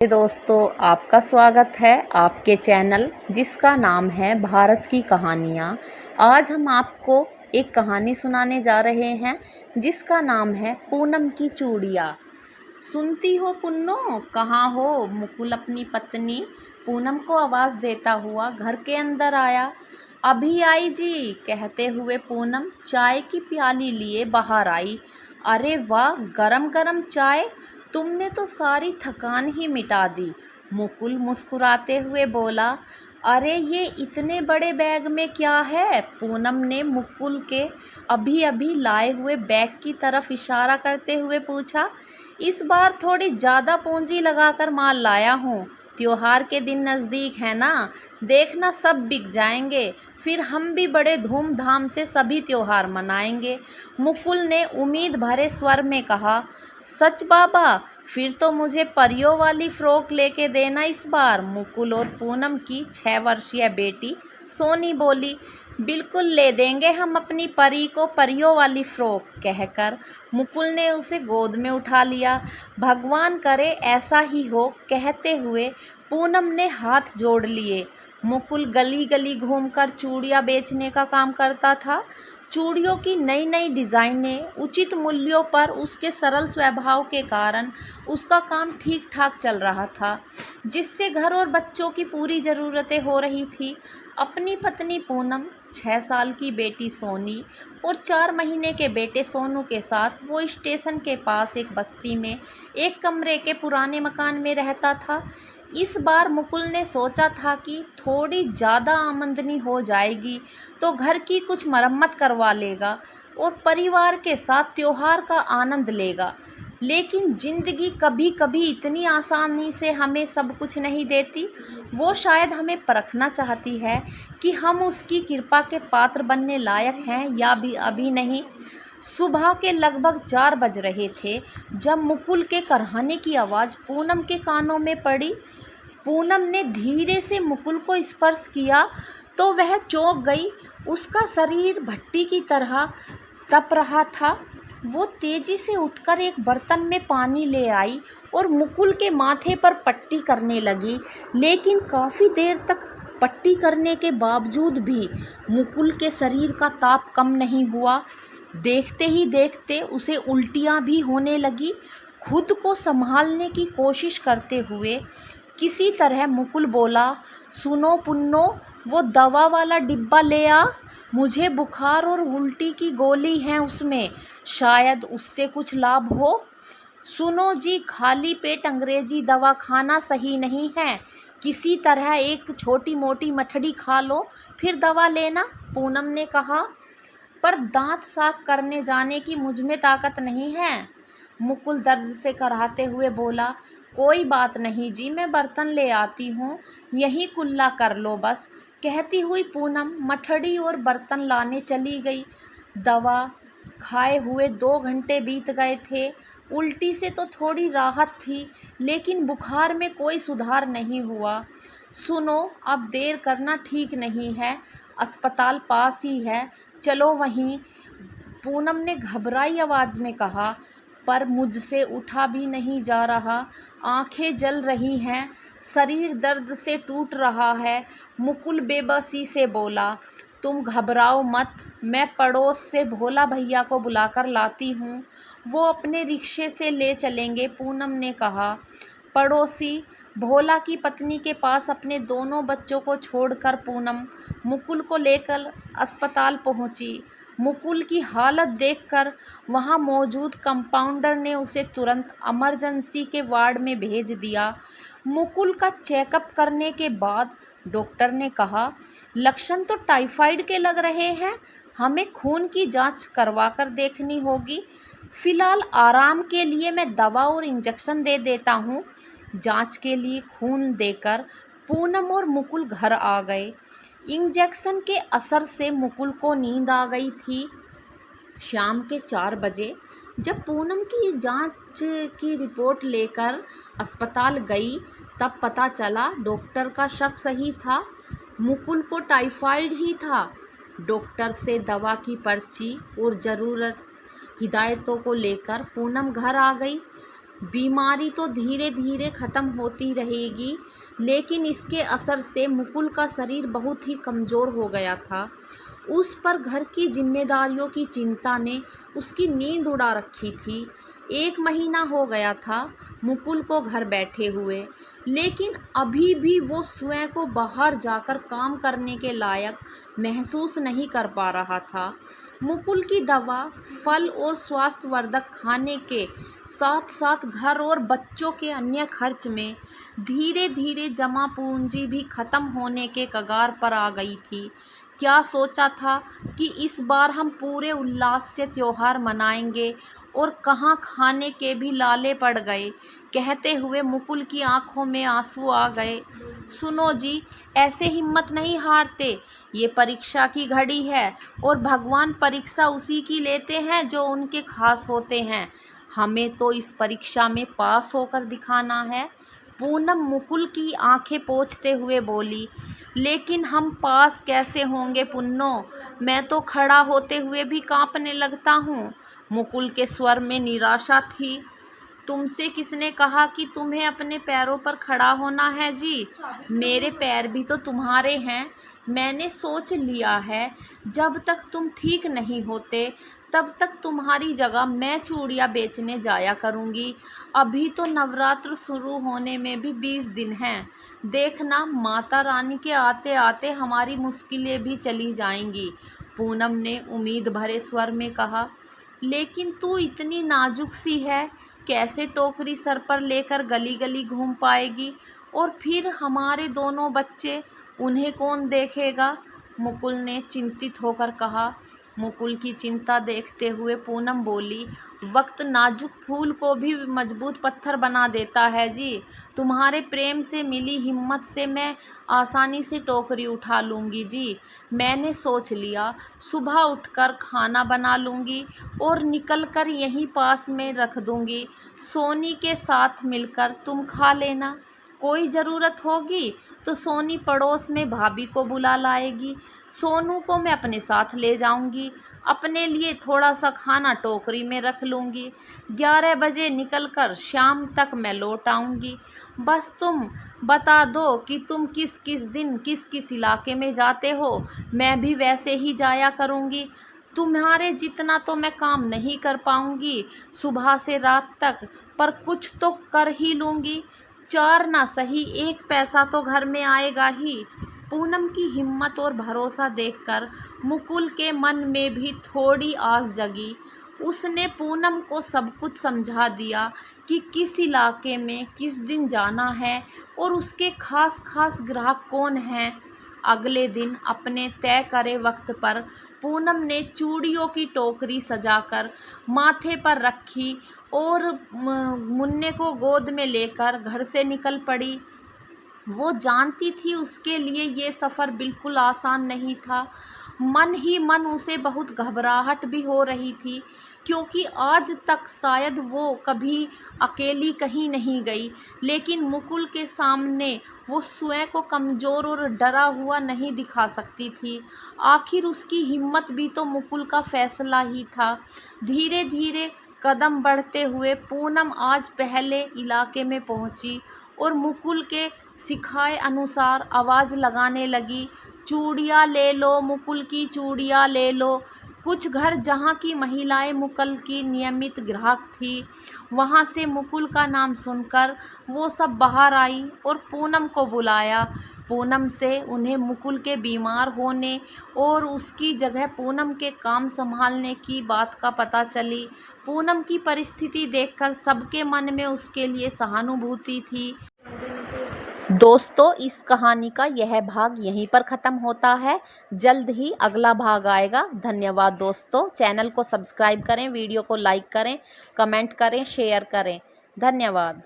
दोस्तों, आपका स्वागत है आपके चैनल जिसका नाम है भारत की कहानियाँ। आज हम आपको एक कहानी सुनाने जा रहे हैं जिसका नाम है पूनम की चूड़ियाँ। सुनती हो पुन्नो, कहाँ हो? मुकुल अपनी पत्नी पूनम को आवाज़ देता हुआ घर के अंदर आया। अभी आई जी, कहते हुए पूनम चाय की प्याली लिए बाहर आई। अरे वाह, गरम गरम चाय, तुमने तो सारी थकान ही मिटा दी। मुकुल मुस्कुराते हुए बोला। अरे ये इतने बड़े बैग में क्या है? पूनम ने मुकुल के अभी अभी लाए हुए बैग की तरफ इशारा करते हुए पूछा। इस बार थोड़ी ज़्यादा पूंजी लगाकर माल लाया हूँ। त्योहार के दिन नज़दीक है ना, देखना सब बिक जाएंगे, फिर हम भी बड़े धूमधाम से सभी त्योहार मनाएंगे। मुकुल ने उम्मीद भरे स्वर में कहा। सच बाबा, फिर तो मुझे परियों वाली फ्रॉक लेके देना इस बार। मुकुल और पूनम की 6 वर्षीय बेटी सोनी बोली। बिल्कुल ले देंगे हम अपनी परी को परियों वाली फ्रॉक, कहकर मुकुल ने उसे गोद में उठा लिया। भगवान करे ऐसा ही हो, कहते हुए पूनम ने हाथ जोड़ लिए। मुकुल गली गली घूमकर चूड़ियाँ बेचने का काम करता था। चूड़ियों की नई नई डिज़ाइनें, उचित मूल्यों पर उसके सरल स्वभाव के कारण उसका काम ठीक ठाक चल रहा था, जिससे घर और बच्चों की पूरी ज़रूरतें हो रही थी। अपनी पत्नी पूनम, 6 साल की बेटी सोनी और 4 महीने के बेटे सोनू के साथ वो स्टेशन के पास एक बस्ती में एक कमरे के पुराने मकान में रहता था। इस बार मुकुल ने सोचा था कि थोड़ी ज़्यादा आमदनी हो जाएगी तो घर की कुछ मरम्मत करवा लेगा और परिवार के साथ त्योहार का आनंद लेगा। लेकिन ज़िंदगी कभी कभी इतनी आसानी से हमें सब कुछ नहीं देती। वो शायद हमें परखना चाहती है कि हम उसकी कृपा के पात्र बनने लायक हैं या भी अभी नहीं। सुबह के लगभग 4 बज रहे थे जब मुकुल के करहाने की आवाज़ पूनम के कानों में पड़ी। पूनम ने धीरे से मुकुल को स्पर्श किया तो वह चौंक गई। उसका शरीर भट्टी की तरह तप रहा था। वो तेजी से उठकर एक बर्तन में पानी ले आई और मुकुल के माथे पर पट्टी करने लगी, लेकिन काफ़ी देर तक पट्टी करने के बावजूद भी मुकुल के शरीर का ताप कम नहीं हुआ। देखते ही देखते उसे उल्टियाँ भी होने लगी। खुद को संभालने की कोशिश करते हुए किसी तरह मुकुल बोला। सुनो पुन्नो, वो दवा वाला डिब्बा ले आ, मुझे बुखार और उल्टी की गोली है उसमें, शायद उससे कुछ लाभ हो। सुनो जी, खाली पेट अंग्रेजी दवा खाना सही नहीं है, किसी तरह एक छोटी मोटी मठड़ी खा लो फिर दवा लेना, पूनम ने कहा। पर दांत साफ करने जाने की मुझ में ताकत नहीं है, मुकुल दर्द से कराहते हुए बोला। कोई बात नहीं जी, मैं बर्तन ले आती हूँ, यहीं कुल्ला कर लो बस, कहती हुई पूनम मठड़ी और बर्तन लाने चली गई। दवा खाए हुए 2 घंटे बीत गए थे। उल्टी से तो थोड़ी राहत थी, लेकिन बुखार में कोई सुधार नहीं हुआ। सुनो, अब देर करना ठीक नहीं है, अस्पताल पास ही है, चलो वहीं, पूनम ने घबराई आवाज़ में कहा। पर मुझसे उठा भी नहीं जा रहा, आंखें जल रही हैं, शरीर दर्द से टूट रहा है, मुकुल बेबसी से बोला। तुम घबराओ मत, मैं पड़ोस से भोला भैया को बुलाकर लाती हूँ, वो अपने रिक्शे से ले चलेंगे, पूनम ने कहा। पड़ोसी भोला की पत्नी के पास अपने दोनों बच्चों को छोड़कर पूनम मुकुल को लेकर अस्पताल पहुंची। मुकुल की हालत देखकर वहां मौजूद कंपाउंडर ने उसे तुरंत इमरजेंसी के वार्ड में भेज दिया। मुकुल का चेकअप करने के बाद डॉक्टर ने कहा, लक्षण तो टाइफाइड के लग रहे हैं, हमें खून की जांच करवाकर देखनी होगी। फिलहाल आराम के लिए मैं दवा और इंजेक्शन दे देता हूँ। जांच के लिए खून देकर पूनम और मुकुल घर आ गए। इंजेक्शन के असर से मुकुल को नींद आ गई थी। शाम के 4 बजे जब पूनम की जांच की रिपोर्ट लेकर अस्पताल गई तब पता चला डॉक्टर का शक सही था, मुकुल को टाइफाइड ही था। डॉक्टर से दवा की पर्ची और ज़रूरत हिदायतों को लेकर पूनम घर आ गई। बीमारी तो धीरे धीरे ख़त्म होती रहेगी, लेकिन इसके असर से मुकुल का शरीर बहुत ही कमज़ोर हो गया था। उस पर घर की जिम्मेदारियों की चिंता ने उसकी नींद उड़ा रखी थी। 1 महीना हो गया था मुकुल को घर बैठे हुए, लेकिन अभी भी वो स्वयं को बाहर जाकर काम करने के लायक महसूस नहीं कर पा रहा था। मुकुल की दवा, फल और स्वास्थ्यवर्धक खाने के साथ साथ घर और बच्चों के अन्य खर्च में धीरे धीरे जमा पूंजी भी खत्म होने के कगार पर आ गई थी। क्या सोचा था कि इस बार हम पूरे उल्लास से त्योहार मनाएंगे, और कहाँ खाने के भी लाले पड़ गए। कहते हुए मुकुल की आंखों में आंसू आ गए। सुनो जी, ऐसे हिम्मत नहीं हारते। ये परीक्षा की घड़ी है और भगवान परीक्षा उसी की लेते हैं जो उनके खास होते हैं। हमें तो इस परीक्षा में पास होकर दिखाना है। पूनम मुकुल की आंखें पोंछते हुए बोली। लेकिन हम पास कैसे होंगे पुन्नो, मैं तो खड़ा होते हुए भी कांपने लगता हूँ। मुकुल के स्वर में निराशा थी। तुमसे किसने कहा कि तुम्हें अपने पैरों पर खड़ा होना है जी? मेरे पैर भी तो तुम्हारे हैं। मैंने सोच लिया है, जब तक तुम ठीक नहीं होते तब तक तुम्हारी जगह मैं चूड़ियाँ बेचने जाया करूँगी। अभी तो नवरात्र शुरू होने में भी 20 दिन हैं। देखना, माता रानी के आते आते हमारी मुश्किलें भी चली जाएंगी। पूनम ने उम्मीद भरे स्वर में कहा। लेकिन तू इतनी नाजुक सी है, कैसे टोकरी सर पर लेकर गली गली घूम पाएगी? और फिर हमारे दोनों बच्चे, उन्हें कौन देखेगा? मुकुल ने चिंतित होकर कहा। मुकुल की चिंता देखते हुए पूनम बोली। वक्त नाजुक फूल को भी मजबूत पत्थर बना देता है जी। तुम्हारे प्रेम से मिली हिम्मत से मैं आसानी से टोकरी उठा लूँगी जी। मैंने सोच लिया, सुबह उठकर खाना बना लूँगी और निकल कर यहीं पास में रख दूँगी। सोनी के साथ मिलकर तुम खा लेना। कोई ज़रूरत होगी तो सोनी पड़ोस में भाभी को बुला लाएगी। सोनू को मैं अपने साथ ले जाऊंगी। अपने लिए थोड़ा सा खाना टोकरी में रख लूँगी। 11 बजे निकलकर शाम तक मैं लौट आऊँगी। बस तुम बता दो कि तुम किस किस दिन किस किस इलाके में जाते हो, मैं भी वैसे ही जाया करूँगी। तुम्हारे जितना तो मैं काम नहीं कर पाऊँगी सुबह से रात तक, पर कुछ तो कर ही लूँगी। 4 ना सही 1 पैसा तो घर में आएगा ही। पूनम की हिम्मत और भरोसा देखकर मुकुल के मन में भी थोड़ी आस जगी। उसने पूनम को सब कुछ समझा दिया कि किस इलाके में किस दिन जाना है और उसके खास खास ग्राहक कौन हैं। अगले दिन अपने तय करे वक्त पर पूनम ने चूड़ियों की टोकरी सजाकर माथे पर रखी और मुन्ने को गोद में लेकर घर से निकल पड़ी। वो जानती थी उसके लिए ये सफ़र बिल्कुल आसान नहीं था। मन ही मन उसे बहुत घबराहट भी हो रही थी, क्योंकि आज तक शायद वो कभी अकेली कहीं नहीं गई। लेकिन मुकुल के सामने वो स्वयं को कमज़ोर और डरा हुआ नहीं दिखा सकती थी। आखिर उसकी हिम्मत भी तो मुकुल का फैसला ही था। धीरे धीरे कदम बढ़ते हुए पूनम आज पहले इलाके में पहुंची और मुकुल के सिखाए अनुसार आवाज़ लगाने लगी। चूड़ियाँ ले लो, मुकुल की चूड़ियाँ ले लो। कुछ घर जहाँ की महिलाएं मुकुल की नियमित ग्राहक थी, वहाँ से मुकुल का नाम सुनकर वो सब बाहर आई और पूनम को बुलाया। पूनम से उन्हें मुकुल के बीमार होने और उसकी जगह पूनम के काम संभालने की बात का पता चली। पूनम की परिस्थिति देखकर सबके मन में उसके लिए सहानुभूति थी। दोस्तों, इस कहानी का यह भाग यहीं पर ख़त्म होता है। जल्द ही अगला भाग आएगा। धन्यवाद दोस्तों। चैनल को सब्सक्राइब करें, वीडियो को लाइक करें, कमेंट करें, शेयर करें। धन्यवाद।